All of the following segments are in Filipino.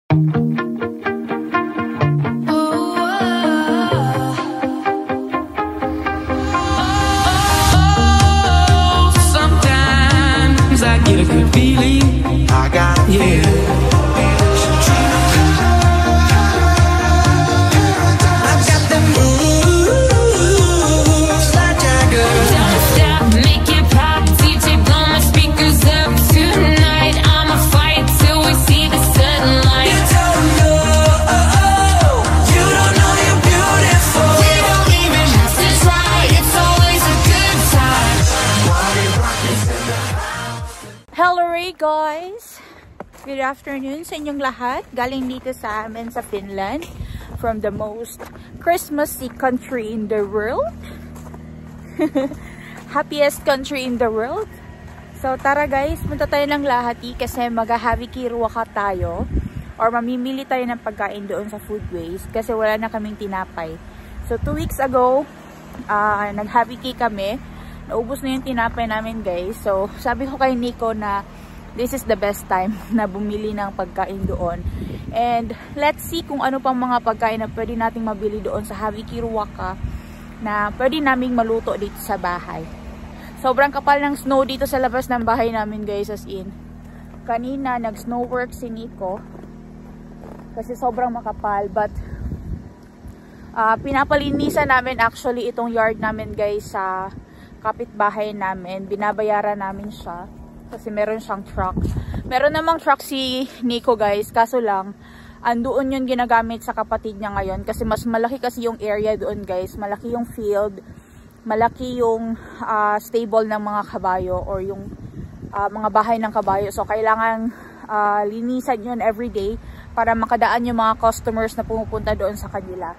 Sometimes I get a good feeling. I got, yeah. Guys, good afternoon sa inyong lahat. Galing dito sa amin sa Finland, from the most Christmassy country in the world. Happiest country in the world. So tara guys, punta tayo ng Lahati kasi mag-havikirwaka tayo or mamimili tayo ng pagkain doon sa Foodways kasi wala na kaming tinapay. So 2 weeks ago, nag-haviki kami. Naubos na yung tinapay namin guys. So sabi ko kay Nico na this is the best time na bumili ng pagkain doon. And let's see kung ano pang mga pagkain na pwede nating mabili doon sa Havikirwaka na pwede naming maluto dito sa bahay. Sobrang kapal ng snow dito sa labas ng bahay namin guys, as in. Kanina nag-snow work si Nico kasi sobrang makapal, but pinapalinisan namin actually itong yard namin guys sa kapitbahay namin. Binabayaran namin siya kasi meron siyang truck. Meron namang truck si Nico guys, kaso lang andoon yun ginagamit sa kapatid niya ngayon kasi mas malaki kasi yung area doon guys. Malaki yung field, malaki yung stable ng mga kabayo or yung mga bahay ng kabayo. So kailangan linisan yun everyday para makadaan yung mga customers na pumupunta doon sa kanila.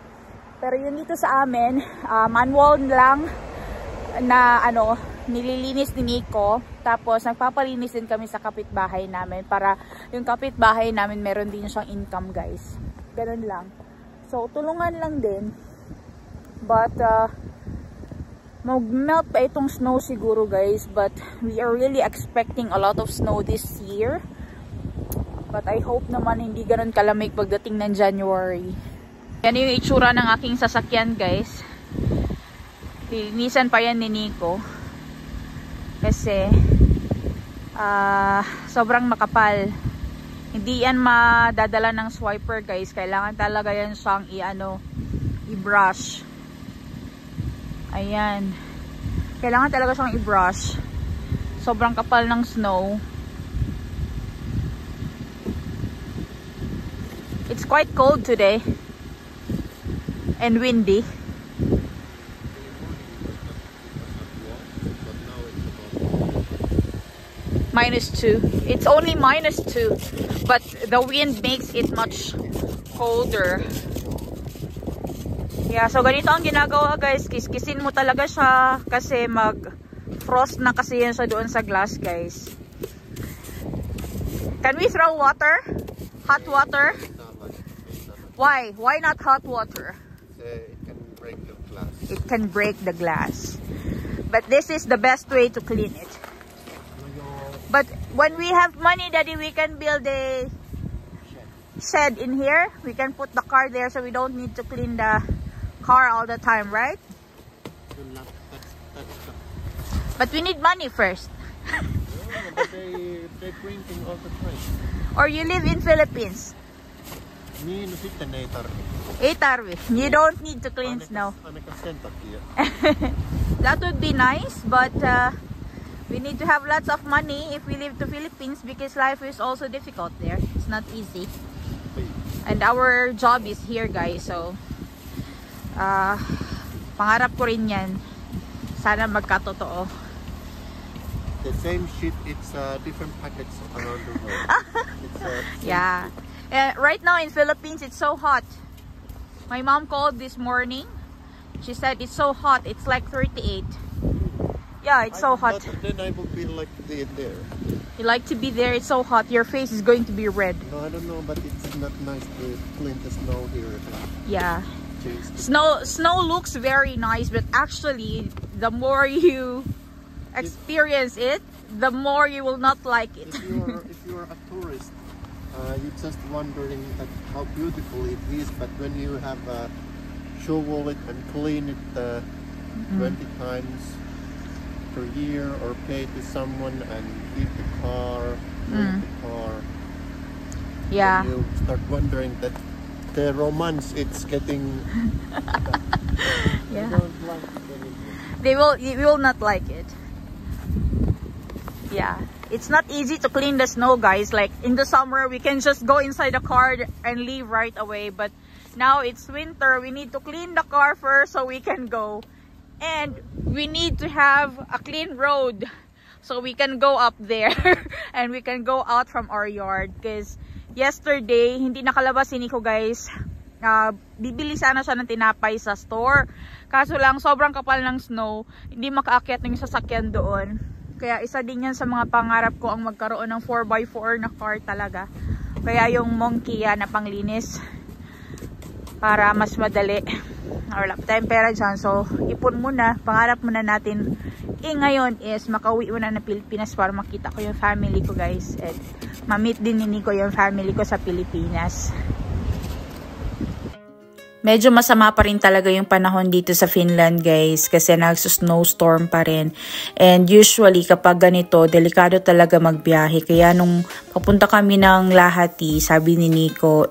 Pero yun dito sa amin, manual lang na nililinis ni Nico, tapos nagpapalinis din kami sa kapitbahay namin para yung kapitbahay namin meron din siyang income guys. Ganun lang. So tulungan lang din, but mag-melt pa itong snow siguro guys, but we are really expecting a lot of snow this year, but I hope naman hindi ganun kalamig pagdating ng January. Yan yung itsura ng aking sasakyan guys. Linisan pa yan ni Nico kasi sobrang makapal. Hindi yan madadala ng swiper guys. Kailangan talaga yan siyang i-brush. Ayan. Kailangan talaga siyang i-brush. Sobrang kapal ng snow. It's quite cold today and windy. -2. It's only -2, but the wind makes it much colder. Yeah, so ganito ang ginagawa guys. Kiskisin mo talaga siya kasi mag-frost na kasi yan siya doon sa glass guys. Can we throw water? Hot water? Why? Why not hot water? It can break the glass. It can break the glass. But this is the best way to clean it. But when we have money, Daddy, we can build a shed in here. We can put the car there so we don't need to clean the car all the time, right? But we need money first. But they're printing all the time. Or you live in Philippines? Niin, sitten ei tarvi. Ei tarvi. You don't need to clean snow. Ainakaan sen takia. That would be nice, but we need to have lots of money if we live to Philippines because life is also difficult there. It's not easy. And our job is here guys, so pangarap ko rin yan. Sana magkatotoo. The same shit, it's different packets around the world. Yeah. Right now in Philippines, it's so hot. My mom called this morning. She said it's so hot. It's like 38. Yeah, it's so hot. Then I would be like there. You like to be there? It's so hot. Your face is going to be red. No, I don't know, but it's not nice to clean the snow here. Yeah. Snow looks very nice, but actually, the more you experience it, the more you will not like it. If you're a tourist, you're just wondering that how beautiful it is, but when you have shovel it and clean it 20 times per year, or pay to someone and keep the car, clean the car, Yeah. you start wondering that the romance it's getting. Yeah. You don't like it anymore. You will not like it. Yeah. It's not easy to clean the snow, guys. Like in the summer, we can just go inside the car and leave right away. But now it's winter. We need to clean the car first so we can go. And we need to have a clean road so we can go up there and we can go out from our yard. Because yesterday, hindi nakalabas si Nico, guys. Bibili sana siya ng tinapay sa store. Kaso lang, sobrang kapal ng snow. Hindi makaakyat ng sasakyan doon. Kaya isa din yan sa mga pangarap ko ang magkaroon ng 4x4 na car talaga. Kaya yung monkey na panglinis para mas madali. Wala pa tayong pera dyan. So, ipon muna. Pangarap muna natin. Ngayon is makauwi muna na Pilipinas para makita ko yung family ko, guys. At ma-meet din ni Nico yung family ko sa Pilipinas. Medyo masama pa rin talaga yung panahon dito sa Finland, guys, kasi nagsusnowstorm pa rin. And usually kapag ganito, delikado talaga magbiyahe. Kaya nung papunta kami ng Lahti, sabi ni Nico,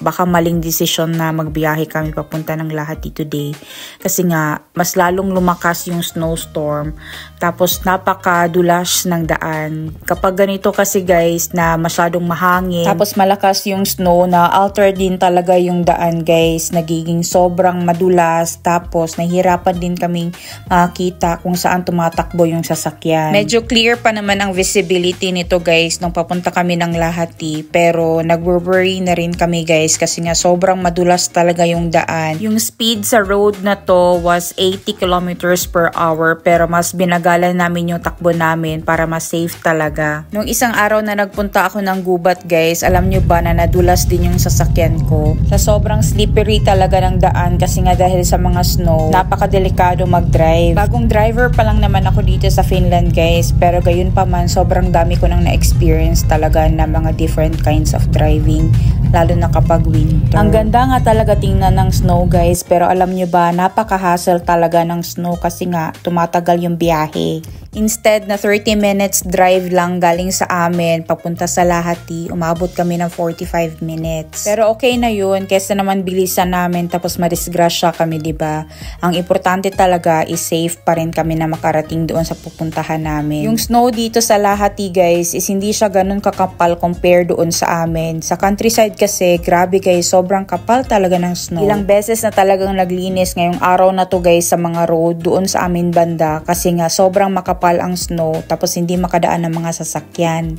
baka maling desisyon na magbiyahe kami papunta ng Lahti today. Kasi nga, mas lalong lumakas yung snowstorm. Tapos napakadulas ng daan. Kapag ganito kasi, guys, na masyadong mahangin, tapos malakas yung snow, na alter din talaga yung daan, guys. Nagiging sobrang madulas, tapos nahihirapan din kaming makita kung saan tumatakbo yung sasakyan. Medyo clear pa naman ang visibility nito, guys, nung papunta kami ng Lahti, pero nag-worry na rin kami, guys, kasi nga sobrang madulas talaga yung daan. Yung speed sa road na to was 80 kilometers per hour, pero mas binagalan namin yung takbo namin para mas safe talaga. Nung isang araw na nagpunta ako ng gubat, guys, alam nyo ba na nadulas din yung sasakyan ko? Sa sobrang slippery talaga ng daan, kasi nga dahil sa mga snow, napakadelikado mag-drive. Bagong driver pa lang naman ako dito sa Finland, guys, pero gayon pa man, sobrang dami ko nang na-experience talaga na mga different kinds of driving, lalo na kapag winter. Ang ganda nga talaga tingnan ng snow, guys, pero alam nyo ba, napaka-hassle talaga ng snow kasi nga tumatagal yung biyahe. Instead na 30 minutes drive lang galing sa amin papunta sa Lahti, umabot kami ng 45 minutes. Pero okay na yun, kesa naman bilisan namin tapos madisgrasya kami, diba? Ang importante talaga is safe pa rin kami na makarating doon sa pupuntahan namin. Yung snow dito sa Lahti, guys, is hindi siya ganun kakapal compare doon sa amin. Sa countryside kasi, grabe, guys, sobrang kapal talaga ng snow. Ilang beses na talagang naglinis ngayong araw na to, guys, sa mga road doon sa amin banda, kasi nga sobrang makapal ang snow, tapos hindi makadaan ng mga sasakyan.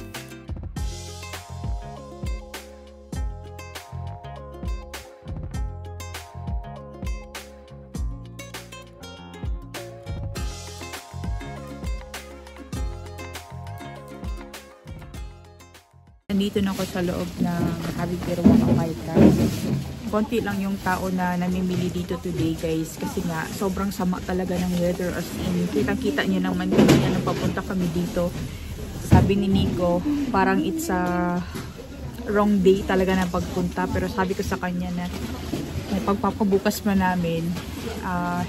Nandito na ako sa loob ng Habit-Pero Makakaitan. Konti lang yung tao na namimili dito today, guys, kasi nga sobrang sama talaga ng weather, as in kitang-kita niyo naman kanina nung papunta kami dito. Sabi ni Nico, parang it's a wrong day talaga na pagpunta, pero sabi ko sa kanya na may pagpapabukas pa namin,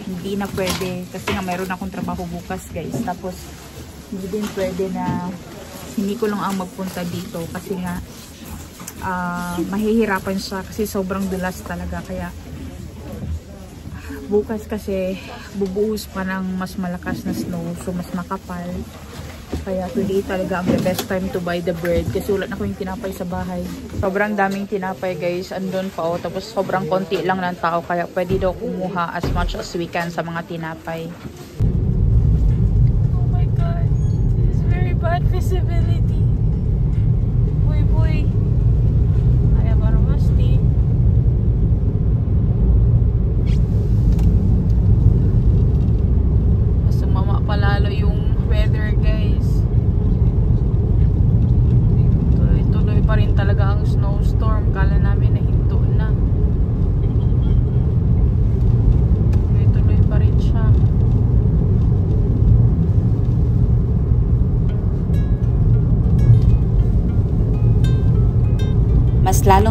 hindi na pwede kasi nga mayroon akong trabaho bukas, guys. Tapos hindi din pwede na hindi ko lang ang magpunta dito kasi nga mahihirapan siya kasi sobrang dulas talaga. Kaya bukas kasi bubuhos pa ng mas malakas na snow, so mas makapal. Kaya today talaga ang the best time to buy the bread kasi wala na ko yung tinapay sa bahay. Sobrang daming tinapay, guys, andun pa, tapos sobrang konti lang ng tao, kaya pwede daw kumuha as much as we can sa mga tinapay. Oh my god, this is very bad visibility. Boy boy, palalo yung weather, guys. Tuloy-tuloy pa rin talaga ang snowstorm. Kala namin na hinto na. Tuloy-tuloy pa rin siya.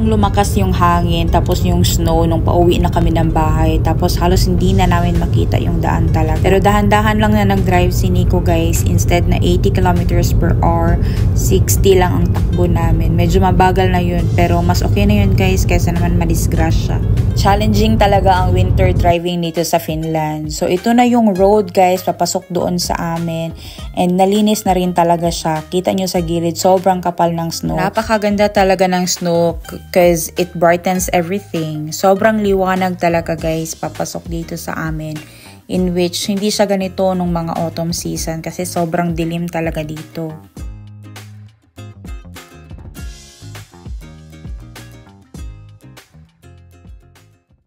biglang lumakas yung hangin tapos yung snow nung pauwi na kami ng bahay. Tapos halos hindi na namin makita yung daan talaga. Pero dahan-dahan lang na nag-drive si Nico guys. Instead na 80 kilometers per hour, 60 lang ang takbo namin. Medyo mabagal na yun. Pero mas okay na yun guys kaysa naman madisgrasya. Challenging talaga ang winter driving dito sa Finland. So ito na yung road guys, papasok doon sa amin. And nalinis na rin talaga siya. Kita nyo sa gilid, sobrang kapal ng snow. Napakaganda talaga ng snow because it brightens everything. Sobrang liwanag talaga guys, papasok dito sa amin. In which hindi siya ganito nung mga autumn season kasi sobrang dilim talaga dito.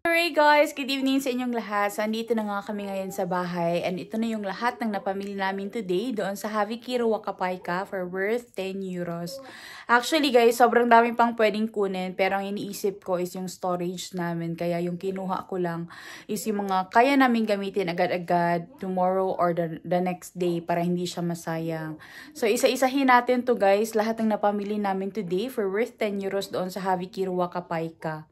Hey guys, good evening sa inyong lahat. So, andito na nga kami ngayon sa bahay and ito na yung lahat ng napamili namin today doon sa Havikiro Wakapaika for worth 10 euros. Actually guys, sobrang dami pang pwedeng kunin pero ang iniisip ko is yung storage namin. Kaya yung kinuha ko lang is yung mga kaya namin gamitin agad-agad tomorrow or the next day para hindi siya masayang. So, isa-isahin natin to guys, lahat ng napamili namin today for worth 10 euros doon sa Havikiro Wakapaika.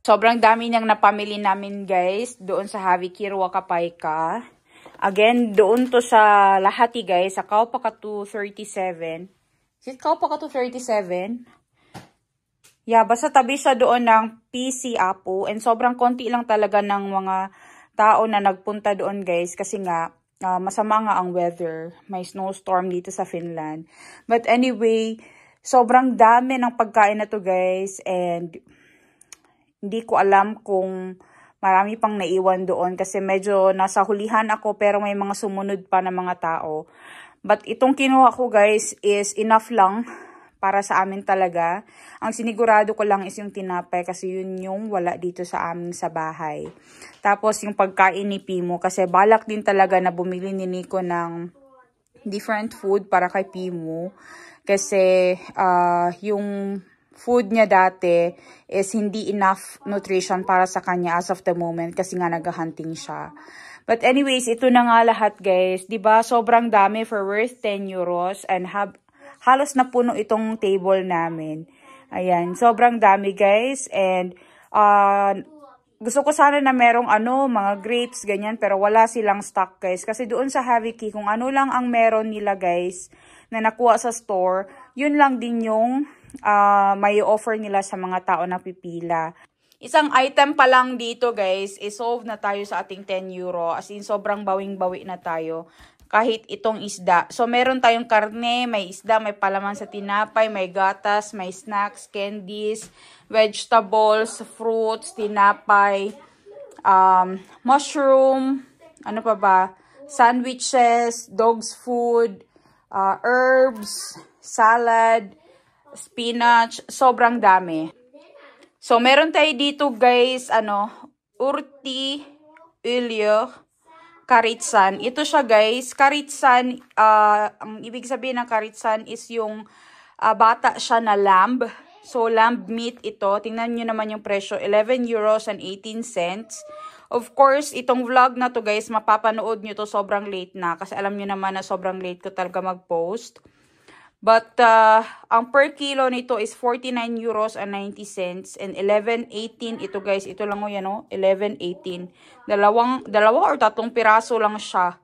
Sobrang dami niyang napamili namin guys doon sa Havikiro Wakapaika. Again, doon to sa Lahati guys, sa Kaupakatu 37. Is it Kaupakatu 37? Yeah, basta tabi siya doon ng PC Apo. And sobrang konti lang talaga ng mga tao na nagpunta doon guys. Kasi nga, masama nga ang weather. May snowstorm dito sa Finland. But anyway, sobrang dami ng pagkain na to guys. And hindi ko alam kung marami pang naiwan doon kasi medyo nasa hulihan ako pero may mga sumunod pa na mga tao. But itong kinuha ko guys is enough lang para sa amin talaga. Ang sinigurado ko lang is yung tinapay kasi yun yung wala dito sa amin sa bahay. Tapos yung pagkain ni Pimo kasi balak din talaga na bumili ni Nico ng different food para kay Pimo. Kasi yung food niya dati is hindi enough nutrition para sa kanya as of the moment kasi nga nag-hunting siya. But anyways, ito na nga lahat guys. Diba? Sobrang dami for worth 10 euros and halos na puno itong table namin. Ayan, sobrang dami guys. And gusto ko sana na merong mga grapes, ganyan. Pero wala silang stock guys. Kasi doon sa Haviki, kung ano lang ang meron nila guys na nakuha sa store, yun lang din yung may offer nila sa mga tao na pipila. Isang item pa lang dito guys, isolve na tayo sa ating 10 euro. As in, sobrang bawing-bawi na tayo. Kahit itong isda. So, meron tayong karne, may isda, may palaman sa tinapay, may gatas, may snacks, candies, vegetables, fruits, tinapay, mushroom, ano pa ba? Sandwiches, dog's food, herbs, salad, spinach, sobrang dami. So, meron tayo dito guys, urti, ulyo, karitsan. Ito siya guys, karitsan, ang ibig sabihin ng karitsan is yung bata siya na lamb. So, lamb meat ito. Tingnan nyo naman yung presyo, 11 euros and 18 cents. Of course, itong vlog na to guys, mapapanood nyo to sobrang late na. Kasi alam nyo naman na sobrang late ko talaga mag-post. But, ang per kilo nito is 49 euros and 90 cents. And 11.18 ito guys. Ito lang o yan o. 11.18. Dalawa or tatlong piraso lang siya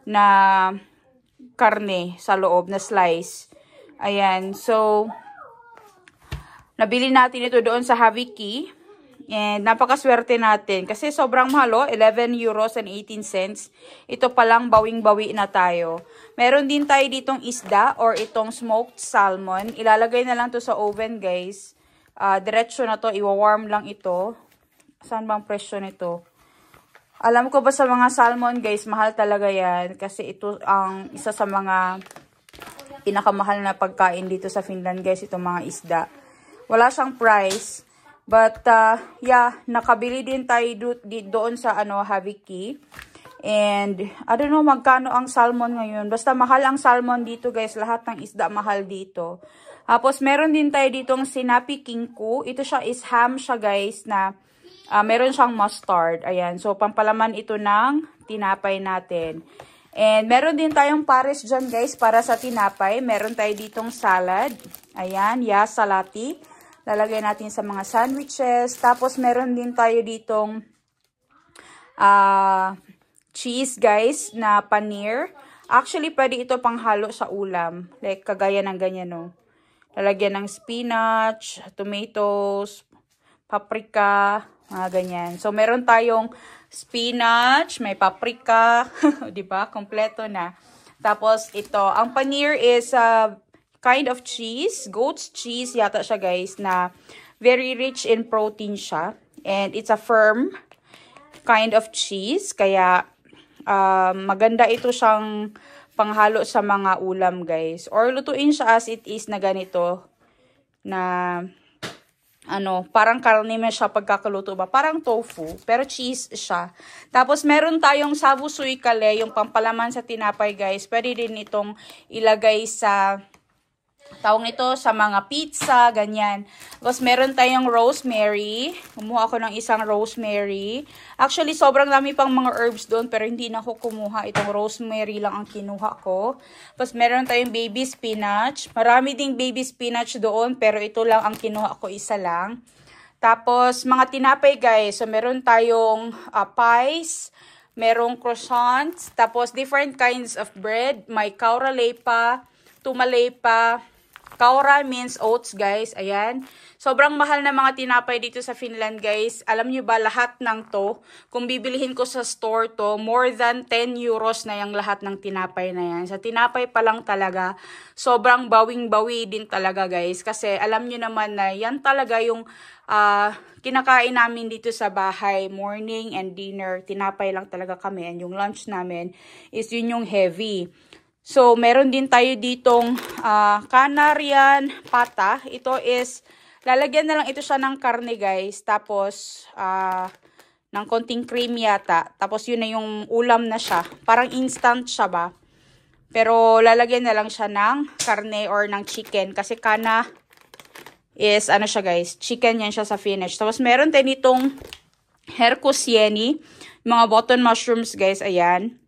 na karne sa loob na slice. Ayan. So, nabili natin ito doon sa Haviki. And napakaswerte natin. Kasi sobrang mahal o. 11 euros and 18 cents. Ito palang bawing-bawi na tayo. Meron din tayo ditong isda or itong smoked salmon. Ilalagay na lang to sa oven guys. Diretso na to. Iwa-warm lang ito. Saan bang presyo nito? Alam ko ba sa mga salmon guys, mahal talaga yan. Kasi ito ang isa sa mga Pinakamahal na pagkain dito sa Finland guys, itong mga isda. Wala siyang price. But yeah, nakabili din tayo doon sa Haviki. And I don't know magkano ang salmon ngayon. Basta mahal ang salmon dito guys. Lahat ng isda mahal dito. Tapos meron din tayo ditong sinapi kingko. Ito siya is ham siya guys na meron siyang mustard. Ayan. So pampalaman ito ng tinapay natin. And meron din tayong pares dyan guys para sa tinapay. Meron tayo ditong salad. Ayan. Salati. Lalagay natin sa mga sandwiches. Tapos meron din tayo ditong cheese guys na paneer. Actually, pwede ito panghalo sa ulam. Like, kagaya ng ganyan, no. Lalagyan ng spinach, tomatoes, paprika, mga ganyan. So, meron tayong spinach, may paprika, diba? Kompleto na. Tapos, ito. Ang paneer is kind of cheese. Goat's cheese yata siya, guys, na very rich in protein siya. And it's a firm kind of cheese. Kaya, maganda ito siyang panghalo sa mga ulam guys. Or lutuin siya as it is na ganito. Na parang karne na siya pagkakaluto ba. Parang tofu. Pero cheese siya. Tapos meron tayong sabu suikale. Yung pampalaman sa tinapay guys. Pwede din itong ilagay sa tawag nito sa mga pizza, ganyan. Tapos meron tayong rosemary. Kumuha ako ng isang rosemary. Actually, sobrang dami pang mga herbs doon, pero hindi na ako kumuha. Itong rosemary lang ang kinuha ko. Tapos meron tayong baby spinach. Marami ding baby spinach doon, pero ito lang ang kinuha ko, isa lang. Tapos, mga tinapay guys. So, meron tayong pies. Merong croissants. Tapos, different kinds of bread. May kauralepa, tumalepa. Kaura means oats, guys. Ayan. Sobrang mahal na mga tinapay dito sa Finland, guys. Alam nyo ba, lahat ng to, kung bibilihin ko sa store to, more than 10 euros na yung lahat ng tinapay na yan. Sa tinapay pa lang talaga, sobrang bawing-bawi din talaga, guys. Kasi alam nyo naman na yan talaga yung kinakain namin dito sa bahay. Morning and dinner, tinapay lang talaga kami. And yung lunch namin is yun yung heavy. So, meron din tayo ditong Canarian pata. Ito is, lalagyan na lang ito siya ng karne guys. Tapos, ng konting cream yata. Tapos, yun na yung ulam na siya. Parang instant siya ba? Pero, lalagyan na lang siya ng karne or ng chicken. Kasi kana is, siya guys, chicken yan siya sa Finnish. Tapos, meron tayo ditong herkusieni. Mga button mushrooms guys, ayan.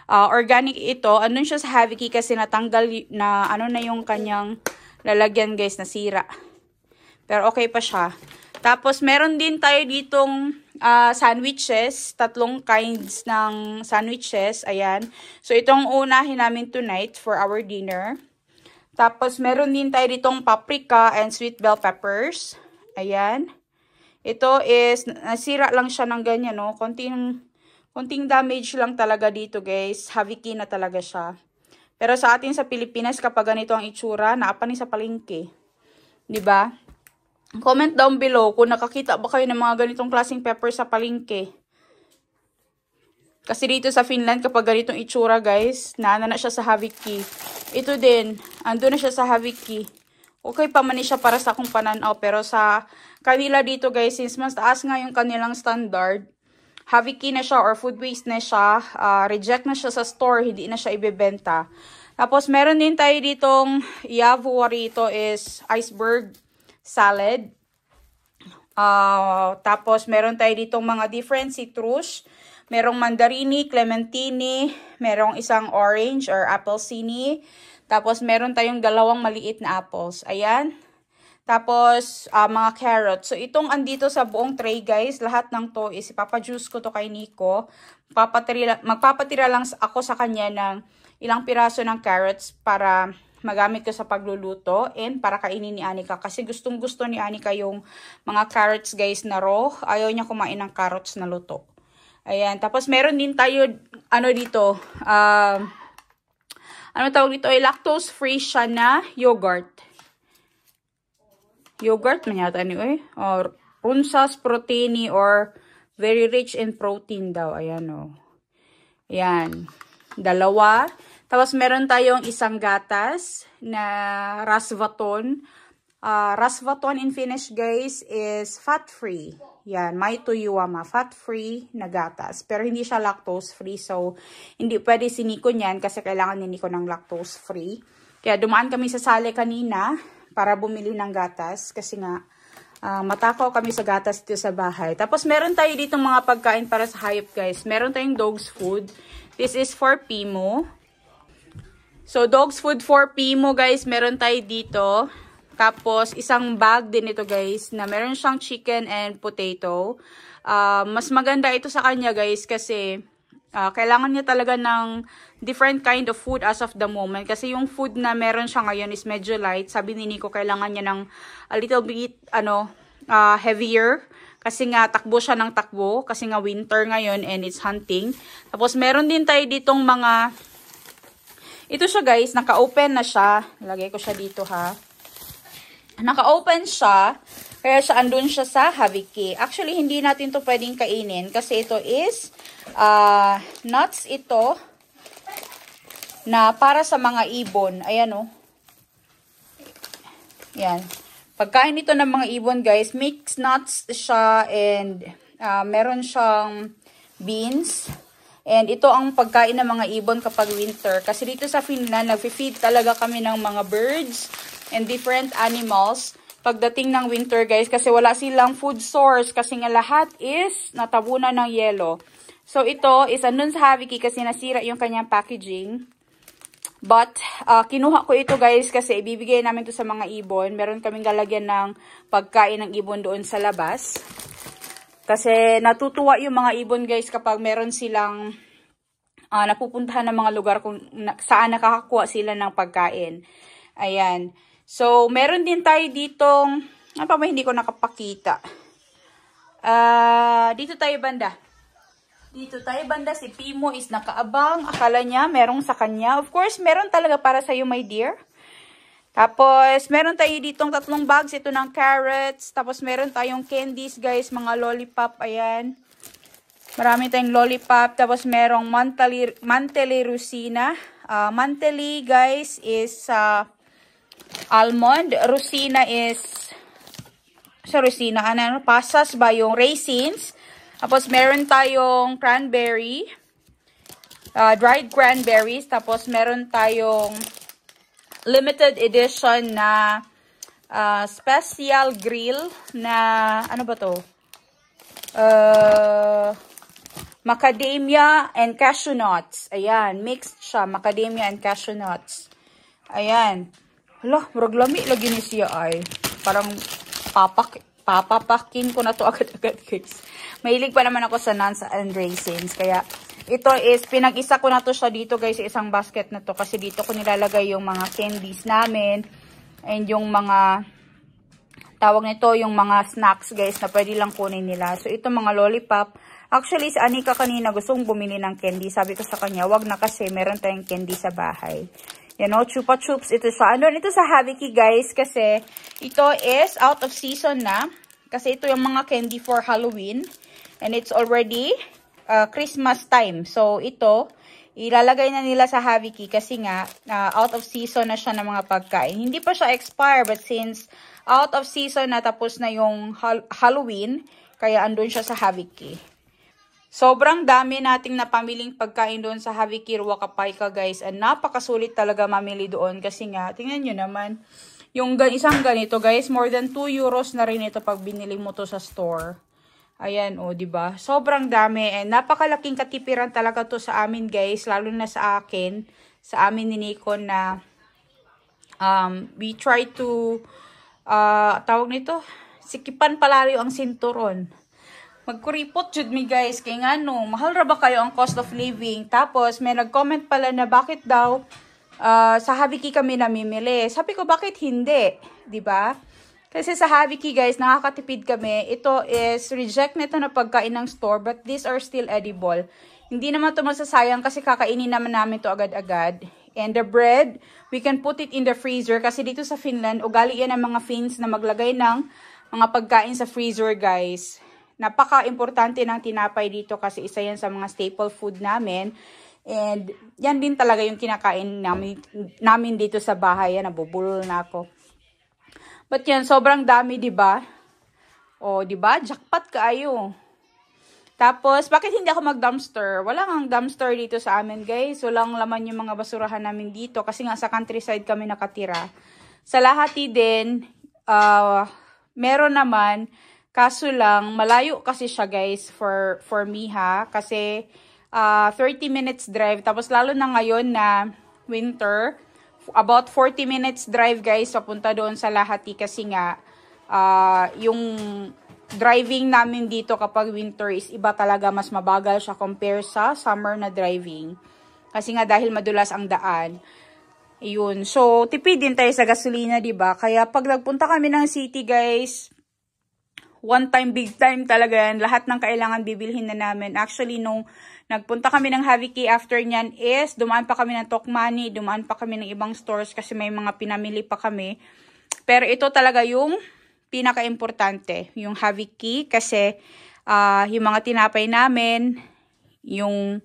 Organic ito. Andun siya sa Haviki kasi natanggal na na yung kanyang lalagyan guys, na sira. Pero okay pa siya. Tapos meron din tayo ditong sandwiches. 3 kinds ng sandwiches. Ayan. So itong unahin namin tonight for our dinner. Tapos meron din tayo ditong paprika and sweet bell peppers. Ayan. Ito is, nasira lang siya ng ganyan, no? Konting damage lang talaga dito guys. Haviki na talaga siya. Pero sa atin sa Pilipinas, kapag ganito ang itsura, naapanin sa palengke. Diba? Comment down below kung nakakita ba kayo ng mga ganitong klaseng pepper sa palengke. Kasi dito sa Finland, kapag ganitong itsura guys, naana na siya sa Haviki. Ito din, ando na siya sa Haviki. Okay pa man siya para sa akong pananaw. Pero sa kanila dito guys, since mas taas nga yung kanilang standard, Haviki na siya or food waste na siya. Reject na siya sa store. Hindi na siya ibebenta. Tapos, meron din tayo ditong yavuari. Ito is iceberg salad. Tapos, meron tayo ditong mga different citrus. Merong mandarini, clementini. Merong isang orange or applecini. Tapos, meron tayong 2 maliit na apples. Ayan. Tapos, mga carrots. So, itong andito sa buong tray, guys. Lahat ng to is ipapajuice ko to kay Nico. Magpapatira lang ako sa kanya ng ilang piraso ng carrots para magamit ko sa pagluluto and para kainin ni Anika. Kasi gustong-gusto ni Anika yung mga carrots, guys, na raw. Ayaw niya kumain ng carrots na luto. Ayan. Tapos, meron din tayo, dito, tawag dito? Lactose-free siya na yogurt. Yogurt man yata or Runsas proteini or very rich in protein daw. Ayan o. Ayan. 2. Tapos meron tayong isang gatas na rasvaton. Rasvaton in Finnish guys is fat-free. Yan, may tuyuama, fat-free na gatas. Pero hindi siya lactose-free. So, hindi pwede si Nico niyan kasi kailangan ni Nico ng lactose-free. Kaya dumaan kami sa Sale kanina para bumili ng gatas. Kasi nga, matakaw kami sa gatas dito sa bahay. Tapos meron tayo dito mga pagkain para sa hayop guys. Meron tayong dog's food. This is for Pimo. So, dog's food for Pimo guys, meron tayo dito. Tapos, isang bag din ito guys, na meron siyang chicken and potato. Mas maganda ito sa kanya guys, kasi kailangan niya talaga ng different kind of food as of the moment. Kasi yung food na meron siya ngayon is medyo light. Sabi ni Nico, kailangan niya ng a little bit, heavier. Kasi nga, takbo siya ng takbo. Kasi nga, winter ngayon and it's hunting. Tapos, meron din tayo ditong mga... Ito siya guys, naka-open na siya. Lagay ko siya dito ha. Naka-open siya. Kaya siya andun siya sa Haviki. Actually, hindi natin to pwedeng kainin. Kasi ito is nuts ito. Na para sa mga ibon. Ayan o. Yan. Pagkain ito ng mga ibon guys. Mixed nuts siya and meron siyang beans. And ito ang pagkain ng mga ibon kapag winter. Kasi dito sa Finland, nag-feed talaga kami ng mga birds and different animals pagdating ng winter guys. Kasi wala silang food source. Kasi nga lahat is natabunan ng yelo. So ito is andun sa Haviki kasi nasira yung kanyang packaging. But kinuha ko ito guys kasi ibibigay namin to sa mga ibon. Meron kaming lalagyan ng pagkain ng ibon doon sa labas. Kasi natutuwa yung mga ibon guys kapag meron silang napupuntahan ng mga lugar kung saan nakakakuha sila ng pagkain. Ayan. So, meron din tayo ditong, ano pa ba hindi ko nakapakita? Dito tayo banda. Dito tayo banda, si Pimo is nakaabang. Akala niya merong sa kanya. Of course, meron talaga para sa'yo my dear. Tapos, meron tayo ditong 3 bags. Ito ng carrots. Tapos, meron tayong candies, guys. Mga lollipop. Ayan. Marami tayong lollipop. Tapos, merong Mantelli Rusina. Mantelli, guys, is almond. Rusina is... Sa Rusina, ano? Pasas ba yung raisins? Tapos, meron tayong cranberry. Dried cranberries. Tapos, meron tayong... limited edition na special grill na, ano ba to? Macadamia and cashew nuts. Ayan, mixed siya, macadamia and cashew nuts. Ayan. Hala, murag lami lagi ni siya ay. Parang papapakin ko na to agad-agad guys. Mahilig pa naman ako sa nuts and raisins. Kaya, ito is, pinag-isa ko na to siya dito guys, sa isang basket na to. Kasi dito ko nilalagay yung mga candies namin. And yung mga, tawag nito, yung mga snacks guys, na pwede lang kunin nila. So, ito mga lollipop. Actually, si Anika kanina gustong bumili ng candy. Sabi ko sa kanya, wag na kasi meron tayong candy sa bahay. You know, Chupa Chups, ito siya. Ano, ito sa Haviki guys, kasi ito is out of season na. Kasi ito yung mga candy for Halloween. And it's already... Christmas time. So, ito, ilalagay na nila sa Haviki kasi nga, out of season na siya ng mga pagkain. Hindi pa siya expire, but since out of season na tapos na yung Halloween, kaya andun siya sa Haviki. Sobrang dami nating napamiling pagkain doon sa Haviki Ruakapayka guys. And napakasulit talaga mamili doon kasi nga, tingnan nyo naman, yung isang ganito guys, more than 2 euros na rin ito pag binili mo to sa store. Ayan, o, diba? Sobrang dami. And napakalaking katipiran talaga to sa amin, guys. Lalo na sa akin. Sa amin ni Nico na we try to, tawag nito, sikipan palalo ang sinturon. Magkuripot jud mi, guys. Kaya nga, no, mahal ra ba kayo ang cost of living? Tapos, may nag-comment pala na bakit daw sa Haviki kami namimili. Sabi ko, bakit hindi? Diba? Kasi sa Haviki guys, nakakatipid kami. Ito is reject nito na pagkain ng store, but these are still edible. Hindi naman ito masasayang kasi kakainin naman namin ito agad-agad. And the bread, we can put it in the freezer kasi dito sa Finland, ugali yan ang mga Finns na maglagay ng mga pagkain sa freezer guys. Napaka-importante ng tinapay dito kasi isa yan sa mga staple food namin. And yan din talaga yung kinakain namin dito sa bahay. Yan, nabubulol na ako. But yan, sobrang dami, diba? O, diba? Jackpot kaayo. Tapos, bakit hindi ako mag-dumpster? Wala kang dumpster dito sa amin, guys. Walang laman yung mga basurahan namin dito. Kasi nga sa countryside kami nakatira. Sa Lahati din, meron naman. Kaso lang, malayo kasi siya, guys, for me, ha. Kasi, 30 minutes drive. Tapos, lalo na ngayon na winter, about 40 minutes drive, guys, papunta doon sa Lahati. Kasi nga, yung driving namin dito kapag winter is iba talaga, mas mabagal siya compare sa summer na driving. Kasi nga dahil madulas ang daan. Yun. So, tipid din tayo sa gasolina, diba? Kaya pag nagpunta kami ng city, guys, one time, big time talaga yan. Lahat ng kailangan bibilhin na namin. Actually, nung nagpunta kami ng Haviki after nyan is, dumaan pa kami ng Tokmani, dumaan pa kami ng ibang stores kasi may mga pinamili pa kami. Pero ito talaga yung pinaka-importante, yung Haviki, kasi yung mga tinapay namin, yung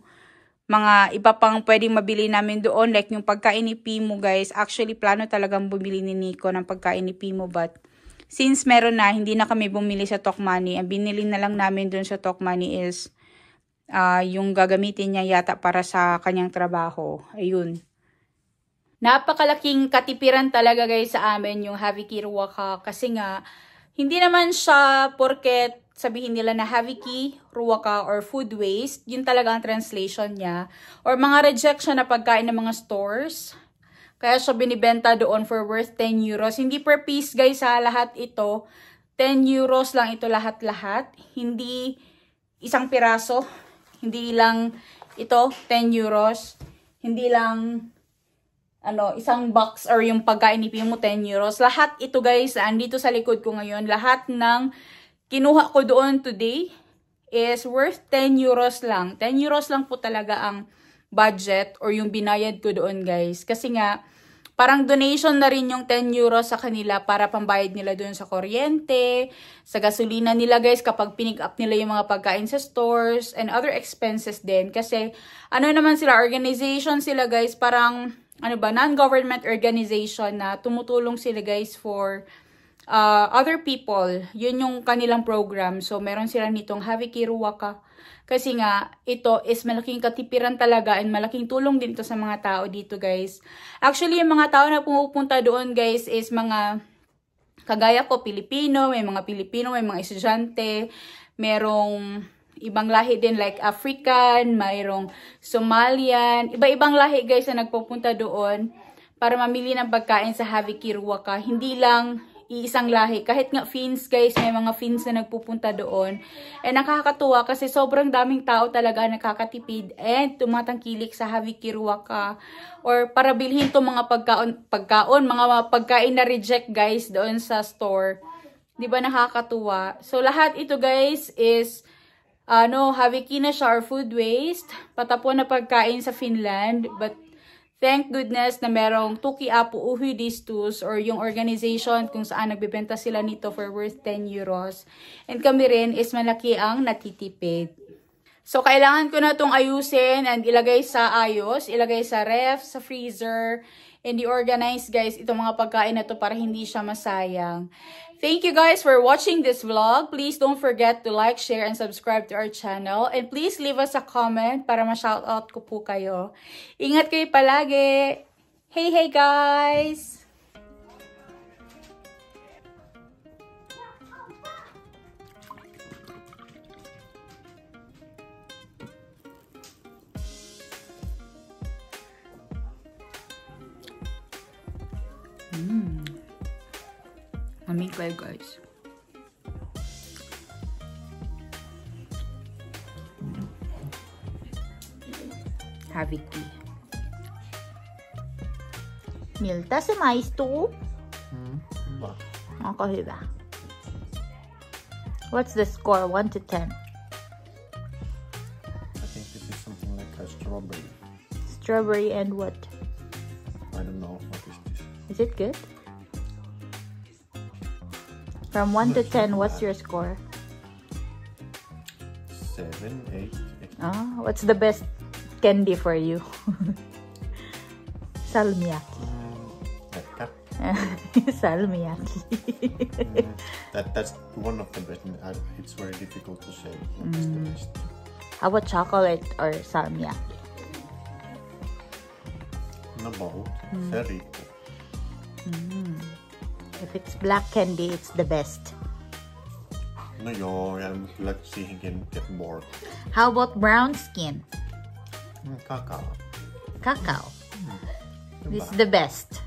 mga iba pang pwedeng mabili namin doon, like yung pagkain ni Pimo, guys. Actually, plano talagang bumili ni Nico ng pagkain ni Pimo, but since meron na, hindi na kami bumili sa Tokmani. Ang binili na lang namin doon sa Tokmani is yung gagamitin niya yata para sa kanyang trabaho. Ayun. Napakalaking katipiran talaga, guys, sa amin yung Haviki Ruwaka. Kasi nga, hindi naman siya porket sabihin nila na Haviki Ruwaka or food waste. Yun talaga ang translation niya. Or mga rejection na pagkain ng mga stores. Kaya siya binibenta doon for worth 10 euros. Hindi per piece, guys, ha. Lahat ito. 10 euros lang ito lahat-lahat. Hindi isang piraso. Hindi lang ito, 10 euros. Hindi lang, isang box or yung pagkain ni Pimo, 10 euros. Lahat ito, guys, andito sa likod ko ngayon. Lahat ng kinuha ko doon today is worth 10 euros lang. 10 euros lang po talaga ang budget or yung binayad ko doon, guys. Kasi nga, parang donation na rin yung 10 euros sa kanila para pambayad nila doon sa kuryente, sa gasolina nila, guys, kapag pinick up nila yung mga pagkain sa stores, and other expenses din. Kasi, naman sila, organization sila, guys, parang, non-government organization na tumutulong sila, guys, for other people. Yun yung kanilang program. So, meron sila nitong Haviki Ruwaka. Kasi nga, ito is malaking katipiran talaga and malaking tulong din to sa mga tao dito, guys. Actually, yung mga tao na pumupunta doon, guys, is mga kagaya ko, Pilipino, may mga estudyante, merong ibang lahi din like African, mayroong Somalian, iba-ibang lahi, guys, na nagpupunta doon para mamili ng pagkain sa Haviki Ruwaka. Hindi lang iisang lahi. Kahit nga Finns, guys, may mga Finns na nagpupunta doon. And nakakatuwa kasi sobrang daming tao talaga nakakatipid and tumatangkilik sa Haviki Ruwaka. Or para bilhin to mga mga pagkain na reject, guys, doon sa store. Di ba nakakatuwa? So, lahat ito, guys, is Haviki na siya or food waste. Patapon na pagkain sa Finland. But thank goodness na merong Tuki Apu Uhudistus or yung organization kung saan nagbebenta sila nito for worth 10 euros. And kami rin is malaki ang natitipid. So, kailangan ko na itong ayusin and ilagay sa ayos, ilagay sa ref, sa freezer, and i-organize, guys, itong mga pagkain na to para hindi siya masayang. Thank you, guys, for watching this vlog. Please don't forget to like, share, and subscribe to our channel. And please leave us a comment para ma-shoutout ko po kayo. Ingat kayo palagi. Hey, guys! Amig kayo, guys. Haviki. Milta sa mais to? Ako hiba. What's the score? 1 to 10. I think this is something like a strawberry. Strawberry and what? I don't know. What is this? Is it good? From 1 to 10, what's your score? 7, 8. What's the best candy for you. Salmiakki. Salmiakki. That's one of the best. It's very difficult to say what is the best. How about chocolate or salmiakki? No, both. Very good. If it's black candy, it's the best. No, let's see he can get more. How about brown skin? Cacao. Cacao. This is the best.